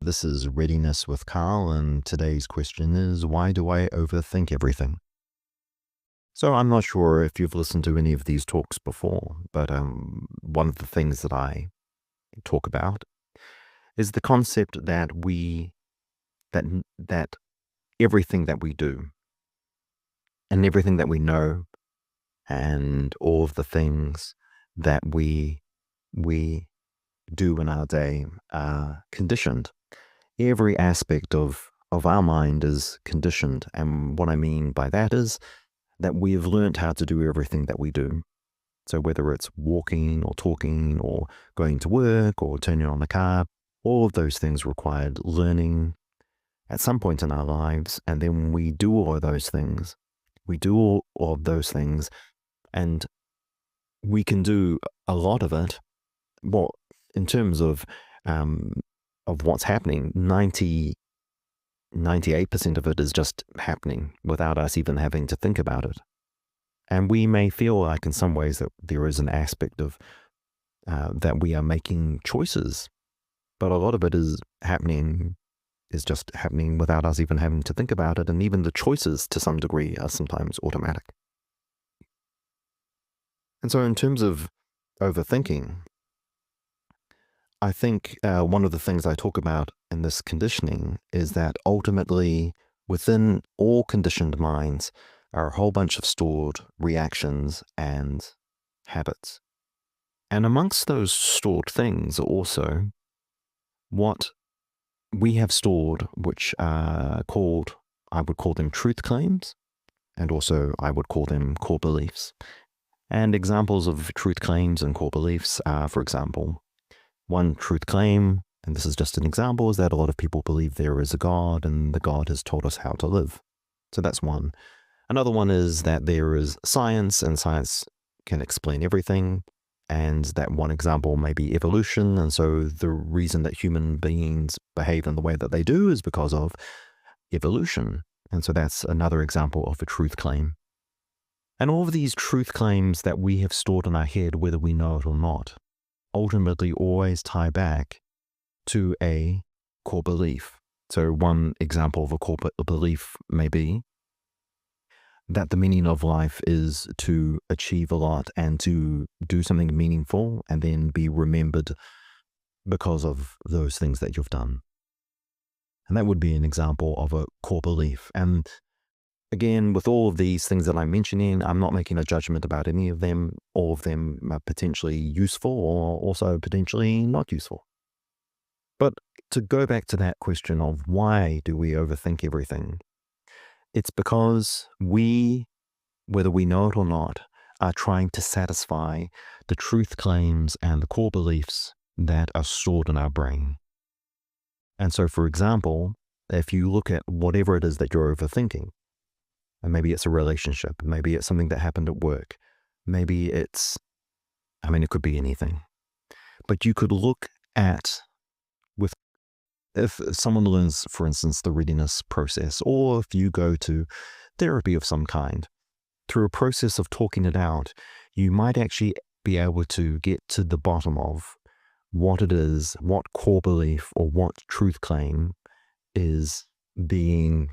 This is Readiness with Karl, and today's question is, why do I overthink everything? So I'm not sure if you've listened to any of these talks before, but one of the things that I talk about is the concept that everything that we do and everything that we know and all of the things that we do in our day are conditioned. Every aspect of our mind is conditioned. And what I mean by that is that we've learned how to do everything that we do. So whether it's walking or talking or going to work or turning on the car, all of those things required learning at some point in our lives. And then we do all of those things. We do all of those things, and we can do a lot of it. Well, in terms of what's happening, 98% of it is just happening without us even having to think about it. And we may feel like in some ways that there is an aspect of that we are making choices, but a lot of it is just happening without us even having to think about it. And even the choices to some degree are sometimes automatic. And so in terms of overthinking, I think one of the things I talk about in this conditioning is that ultimately within all conditioned minds are a whole bunch of stored reactions and habits. And amongst those stored things are also what we have stored, which are called, I would call them truth claims, and also I would call them core beliefs. And examples of truth claims and core beliefs are, for example, one truth claim, and this is just an example, is that a lot of people believe there is a God and the God has taught us how to live. So that's one. Another one is that there is science and science can explain everything. And that one example may be evolution. And so the reason that human beings behave in the way that they do is because of evolution. And so that's another example of a truth claim. And all of these truth claims that we have stored in our head, whether we know it or not, ultimately always tie back to a core belief. So one example of a core belief may be that the meaning of life is to achieve a lot and to do something meaningful and then be remembered because of those things that you've done. And that would be an example of a core belief. And again, with all of these things that I'm mentioning, I'm not making a judgment about any of them. All of them are potentially useful or also potentially not useful. But to go back to that question of why do we overthink everything? It's because we, whether we know it or not, are trying to satisfy the truth claims and the core beliefs that are stored in our brain. And so, for example, if you look at whatever it is that you're overthinking, and maybe it's a relationship, maybe it's something that happened at work, maybe it could be anything. But you could look at, if someone learns, for instance, the readiness process, or if you go to therapy of some kind, through a process of talking it out, you might actually be able to get to the bottom of what it is, what core belief or what truth claim is being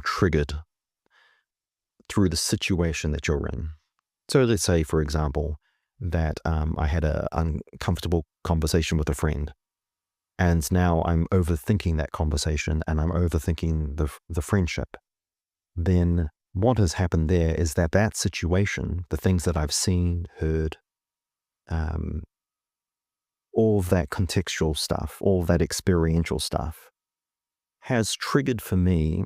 triggered through the situation that you're in. So let's say, for example, that I had an uncomfortable conversation with a friend, and now I'm overthinking that conversation and I'm overthinking the friendship. Then what has happened there is that situation, the things that I've seen, heard, all of that contextual stuff, all of that experiential stuff has triggered for me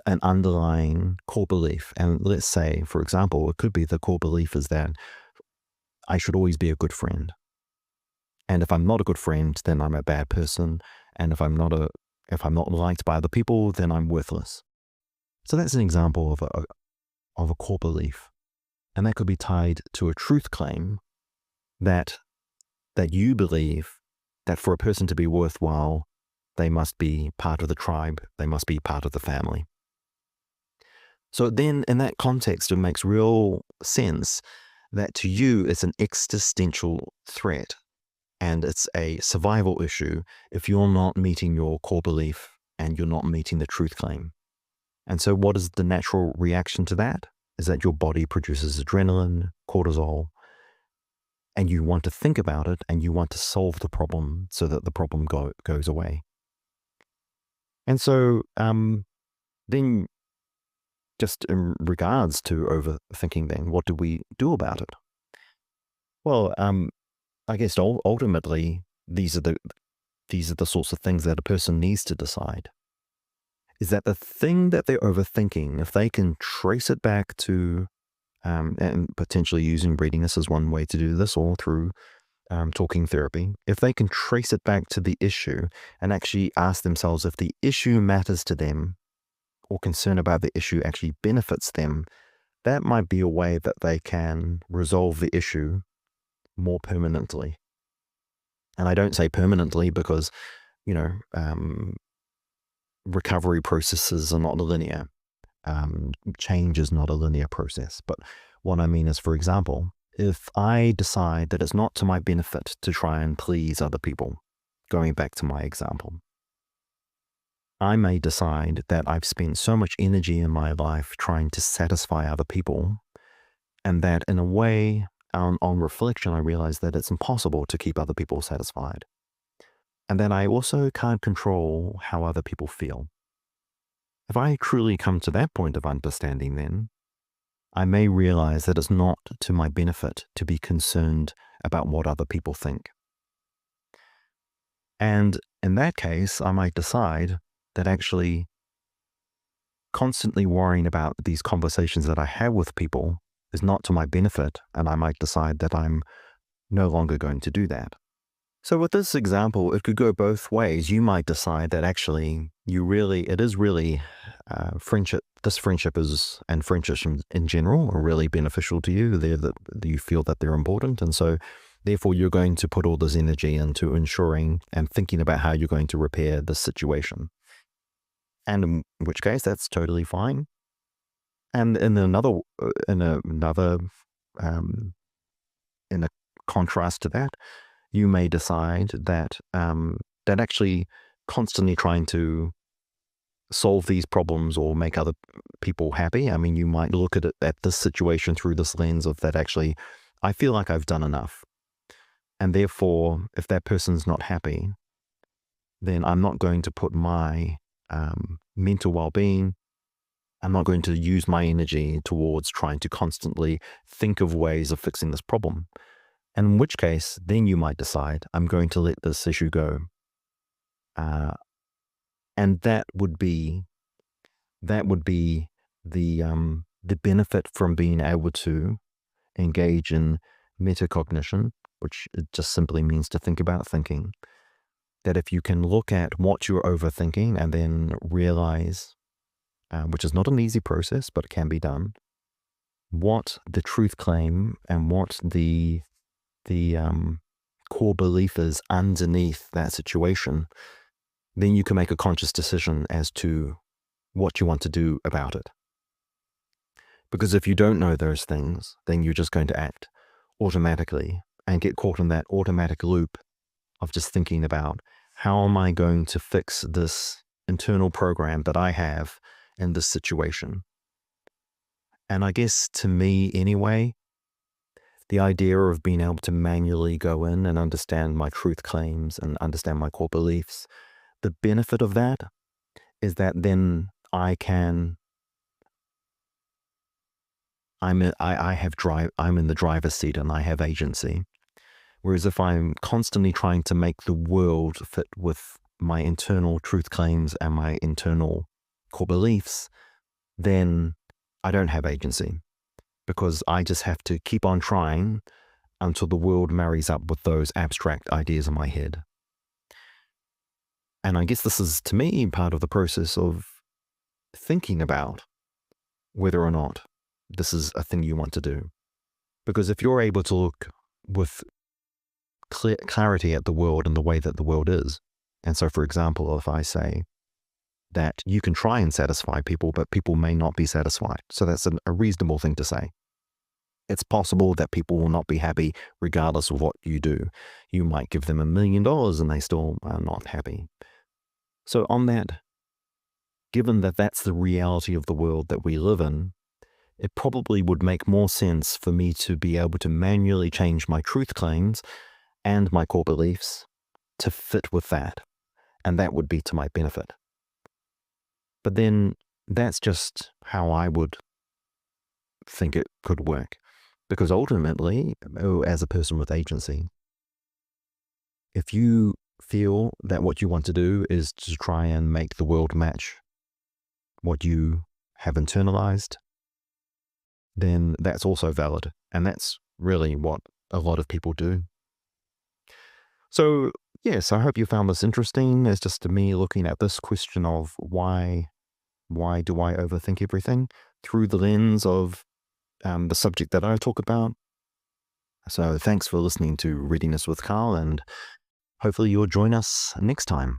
an underlying core belief. And let's say, for example, it could be the core belief is that I should always be a good friend. And if I'm not a good friend, then I'm a bad person. And if I'm not liked by other people, then I'm worthless. So that's an example of a core belief. And that could be tied to a truth claim that you believe that for a person to be worthwhile, they must be part of the tribe, they must be part of the family. So then in that context, it makes real sense that to you it's an existential threat And it's a survival issue if you're not meeting your core belief and you're not meeting the truth claim. And so what is the natural reaction to that? Is that your body produces adrenaline, cortisol, and you want to think about it and you want to solve the problem so that the problem goes away. And so then just in regards to overthinking then, what do we do about it? Well, I guess ultimately, these are the sorts of things that a person needs to decide. Is that the thing that they're overthinking, if they can trace it back to, and potentially using Readiness as one way to do this, or through talking therapy, if they can trace it back to the issue and actually ask themselves if the issue matters to them or concern about the issue actually benefits them, that might be a way that they can resolve the issue more permanently. And I don't say permanently because, you know, recovery processes are not linear. Change is not a linear process. But what I mean is, for example, if I decide that it's not to my benefit to try and please other people, going back to my example, I may decide that I've spent so much energy in my life trying to satisfy other people, and that in a way, on reflection, I realize that it's impossible to keep other people satisfied. And that I also can't control how other people feel. If I truly come to that point of understanding, then I may realize that it's not to my benefit to be concerned about what other people think. And in that case, I might decide that actually constantly worrying about these conversations that I have with people is not to my benefit, and I might decide that I'm no longer going to do that. So with this example, it could go both ways. You might decide that actually it is really friendship. This friendship and friendships in general are really beneficial to you. That you feel that they're important. And so therefore you're going to put all this energy into ensuring and thinking about how you're going to repair this situation. And in which case that's totally fine. And in a contrast to that, you may decide that that actually constantly trying to solve these problems or make other people happy. I mean, you might look at this situation through this lens of that actually, I feel like I've done enough. And therefore, if that person's not happy, then I'm not going to put my mental well-being, I'm not going to use my energy towards trying to constantly think of ways of fixing this problem. And in which case, then you might decide, I'm going to let this issue go. And that would be the benefit from being able to engage in metacognition, which it just simply means to think about thinking. That if you can look at what you're overthinking and then realize, which is not an easy process, but it can be done, what the truth claim and what the core belief is underneath that situation, then you can make a conscious decision as to what you want to do about it. Because if you don't know those things, then you're just going to act automatically and get caught in that automatic loop of just thinking about how am I going to fix this internal program that I have in this situation. And I guess to me anyway, the idea of being able to manually go in and understand my truth claims and understand my core beliefs, the benefit of that is that then I'm in the driver's seat and I have agency. Whereas if I'm constantly trying to make the world fit with my internal truth claims and my internal core beliefs, then I don't have agency, because I just have to keep on trying until the world marries up with those abstract ideas in my head. And I guess this is, to me, part of the process of thinking about whether or not this is a thing you want to do. Because if you're able to look with clarity at the world and the way that the world is, and so, for example, if I say that you can try and satisfy people, but people may not be satisfied. So that's a reasonable thing to say. it's possible that people will not be happy regardless of what you do. You might give them $1 million and they still are not happy. So on that, given that that's the reality of the world that we live in, it probably would make more sense for me to be able to manually change my truth claims and my core beliefs to fit with that. And that would be to my benefit. But then that's just how I would think it could work. Because ultimately, as a person with agency, if you feel that what you want to do is to try and make the world match what you have internalized, then that's also valid. And that's really what a lot of people do. So, yes, I hope you found this interesting. It's just me looking at this question of why do I overthink everything through the lens of the subject that I talk about. So thanks for listening to Readiness with Karl, and hopefully you'll join us next time.